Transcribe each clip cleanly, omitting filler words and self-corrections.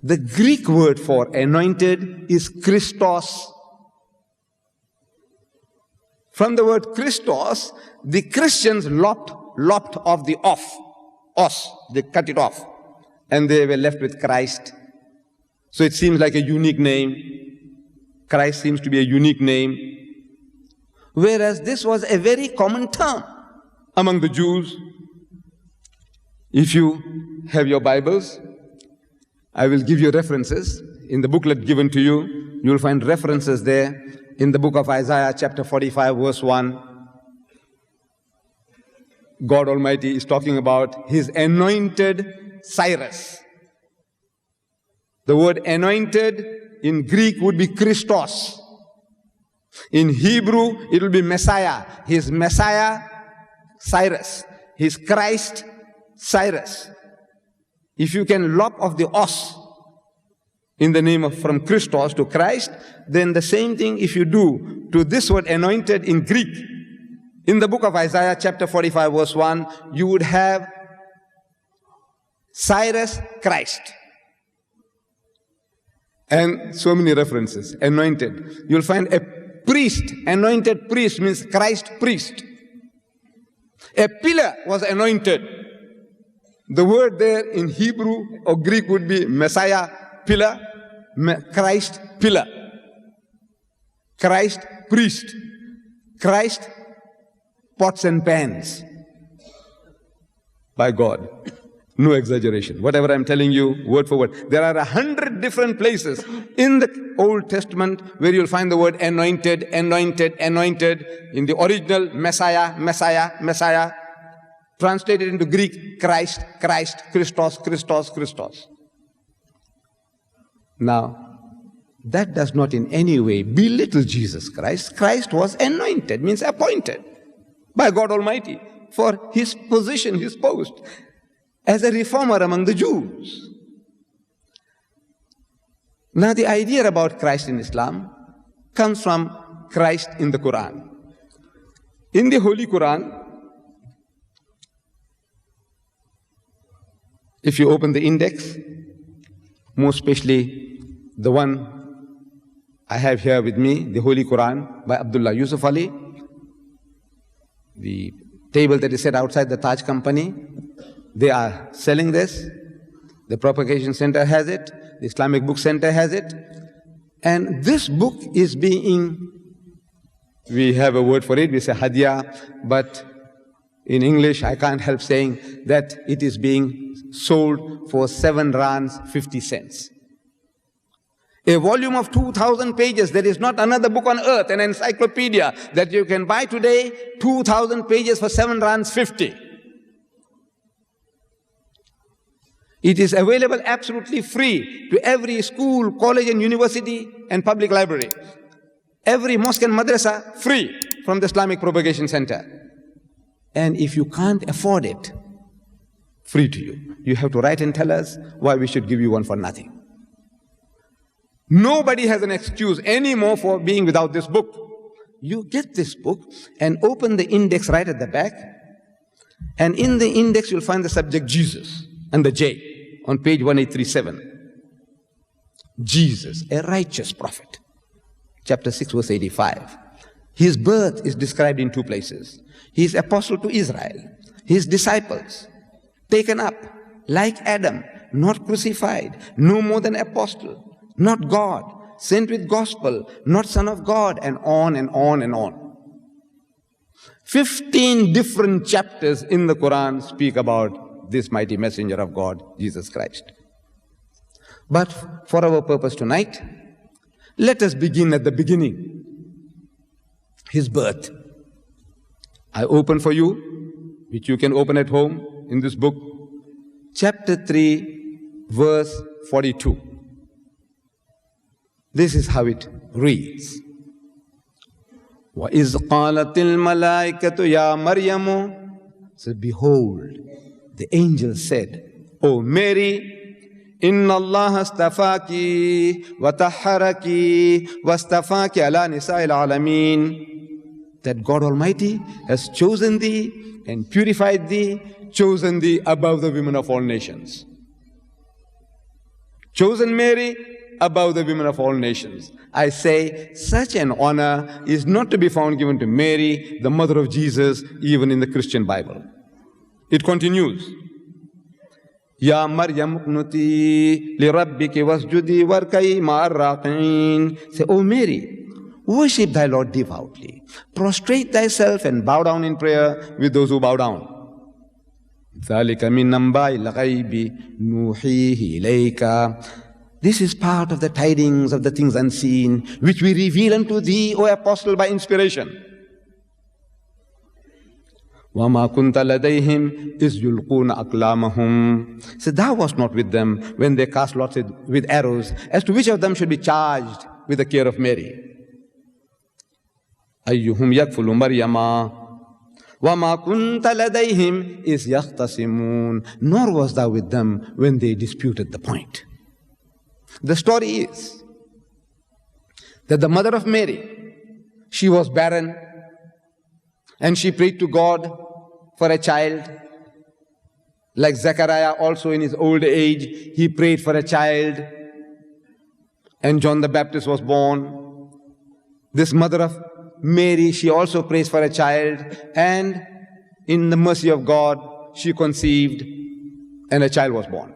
The Greek word for anointed is Christos. From the word Christos, the Christians lopped off the os. They cut it off. And they were left with Christ. So it seems like a unique name. Christ seems to be a unique name. Whereas this was a very common term among the Jews. If you have your Bibles, I will give you references. In the booklet given to you, you will find references there. In the book of Isaiah, chapter 45, verse 1, God Almighty is talking about His anointed Cyrus. The word anointed in Greek would be Christos. In Hebrew, it will be Messiah. His Messiah, Cyrus. His Christ, Cyrus. If you can lop off the os in the name of from Christos to Christ, then the same thing if you do to this word anointed in Greek. In the book of Isaiah, chapter 45, verse 1, you would have Cyrus, Christ. And so many references. Anointed. You'll find a priest. Anointed priest means Christ priest. A pillar was anointed. The word there in Hebrew or Greek would be Messiah pillar, Christ pillar, Christ priest, Christ pots and pans by God. No exaggeration. Whatever I'm telling you, word for word. There are 100 different places in the Old Testament where you'll find the word anointed, anointed, anointed. In the original, Messiah, Messiah, Messiah. Translated into Greek, Christ, Christ, Christos, Christos, Christos. Now, that does not in any way belittle Jesus Christ. Christ was anointed, means appointed by God Almighty for His position, His post as a reformer among the Jews. Now, the idea about Christ in Islam comes from Christ in the Quran. In the Holy Quran, if you open the index, most especially the one I have here with me, the Holy Quran by Abdullah Yusuf Ali, the table that is set outside the Taj Company, they are selling this. The Propagation Center has it. The Islamic Book Center has it. And this book is being, we have a word for it, we say hadiyah, but in English, I can't help saying that it is being sold for 7 rands 50 cents. A volume of 2,000 pages. There is not another book on earth, an encyclopedia that you can buy today, 2,000 pages for 7 rands 50. It is available absolutely free to every school, college and university and public library. Every mosque and madrasa, free from the Islamic Propagation Center. And if you can't afford it, free to you. You have to write and tell us why we should give you one for nothing. Nobody has an excuse anymore for being without this book. You get this book and open the index right at the back. And in the index, you'll find the subject Jesus and the J on page 1837. Jesus, a righteous prophet. Chapter 6, verse 85. His birth is described in 2 places. He is apostle to Israel. His disciples, taken up like Adam, not crucified, no more than apostle, not God, sent with gospel, not son of God, and on and on and on. 15 different chapters in the Quran speak about this mighty messenger of God, Jesus Christ. But for our purpose tonight, let us begin at the beginning. His birth. I open for you, which you can open at home in this book, chapter 3, verse 42. This is how it reads. وَإِذْ قَالَتِ الْمَلَائِكَةُ يَا مَرْيَمُ. So behold, the angel said, O Mary, إِنَّ اللَّهَ اسْتَفَاكِ وَطَهَّرَكِ وَاسْتَفَاكِ عَلَى نِسَاءِ الْعَالَمِينَ. That God Almighty has chosen thee and purified thee, chosen thee above the women of all nations. chosen Mary above the women of all nations. I say, such an honor is not to be found given to Mary, the mother of Jesus, even in the Christian Bible. It continues. Ya Maryam qnuti li rabbiki wasjudi warkai ma'ar raqi'in. Say, O Mary, worship thy Lord devoutly. Prostrate thyself and bow down in prayer with those who bow down. ذَلِكَ مِنْ أَنْبَاءِ الْغَيْبِ نُوحِيهِ إِلَيْكَ. This is part of the tidings of the things unseen, which we reveal unto thee, O Apostle, by inspiration. وَمَا كُنْتَ لَدَيْهِمْ إِذْ يُلْقُونَ أَقْلَامَهُمْ. So thou wast not with them when they cast lots with arrows, as to which of them should be charged with the care of Mary. أَيُّهُمْ يَكْفُلُ مَرْيَمَا وَمَا كُنْتَ لَدَيْهِمْ إِذْ يَخْتَصِمُونَ. Nor was thou with them when they disputed the point. The story is that the mother of Mary, she was barren, and she prayed to God for a child. Like Zechariah also in his old age, he prayed for a child. And John the Baptist was born. This mother of Mary, she also prays for a child. And in the mercy of God, she conceived and a child was born.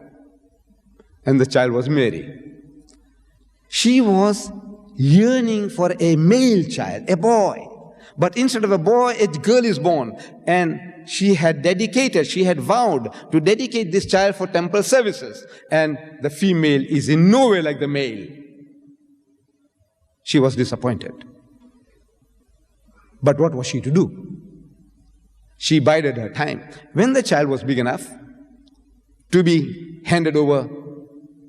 And the child was Mary. She was yearning for a male child, a boy. But instead of a boy, a girl is born. And she had vowed to dedicate this child for temple services. And the female is in no way like the male. She was disappointed. But what was she to do? She bided her time. When the child was big enough to be handed over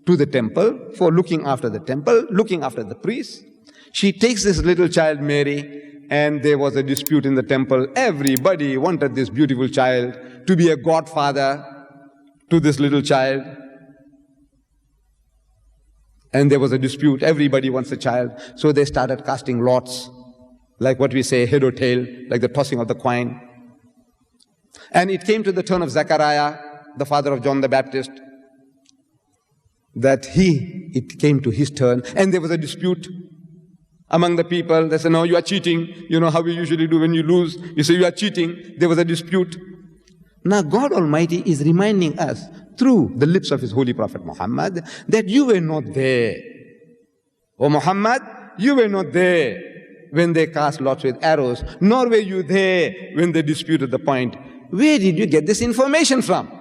to the temple for looking after the temple, looking after the priests, she takes this little child, Mary, and there was a dispute in the temple. Everybody wanted this beautiful child to be a godfather to this little child. And there was a dispute. Everybody wants a child. So they started casting lots, like what we say, head or tail, like the tossing of the coin. And it came to the turn of Zechariah, the father of John the Baptist, that it came to his turn. And there was a dispute among the people. They said, no, you are cheating. You know how we usually do when you lose. You say you are cheating. There was a dispute. Now God Almighty is reminding us through the lips of His holy Prophet Muhammad that you were not there. O Muhammad, you were not there when they cast lots with arrows, nor were you there when they disputed the point. Where did you get this information from?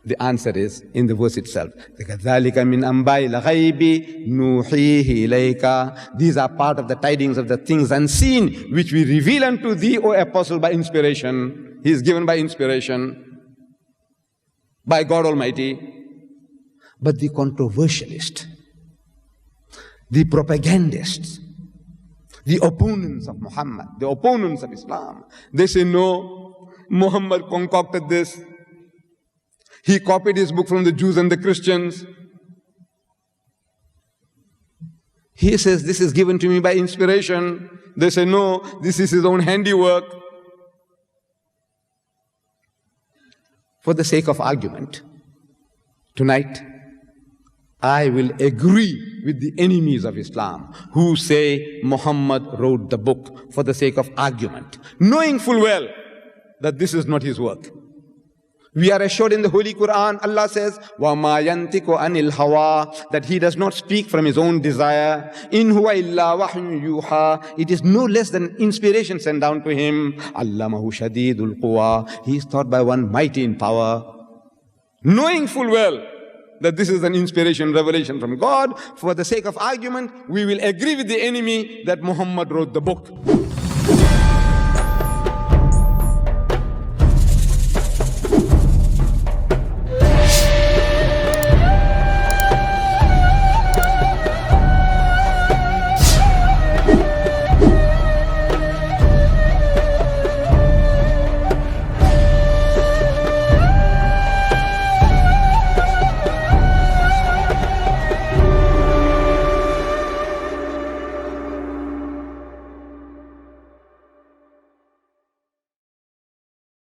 The answer is in the verse itself. كَذَلِكَ مِنْ أَنْبَاءِ الْغَيْبِ نُوحِيهِ إِلَيْكَ. These are part of the tidings of the things unseen, which we reveal unto thee, O Apostle, by inspiration. He is given by inspiration, by God Almighty. But the controversialist, the propagandists, the opponents of Muhammad, the opponents of Islam, they say, no, Muhammad concocted this. He copied his book from the Jews and the Christians. He says, this is given to me by inspiration. They say, no, this is his own handiwork. For the sake of argument, tonight, I will agree with the enemies of Islam who say Muhammad wrote the book for the sake of argument, knowing full well that this is not his work. We are assured in the Holy Quran, Allah says, وَمَا يَنْتِقُ عَنِ الْهَوَىٰ, that he does not speak from his own desire. إِنْ هُوَ إِلَّا وَحْيٌ يُوحَىٰ. It is no less than inspiration sent down to him. عَلَّمَهُ شَدِيدُ الْقُوَىٰ. He is taught by one mighty in power. Knowing full well that this is an inspiration, revelation from God, for the sake of argument, we will agree with the enemy that Muhammad wrote the book.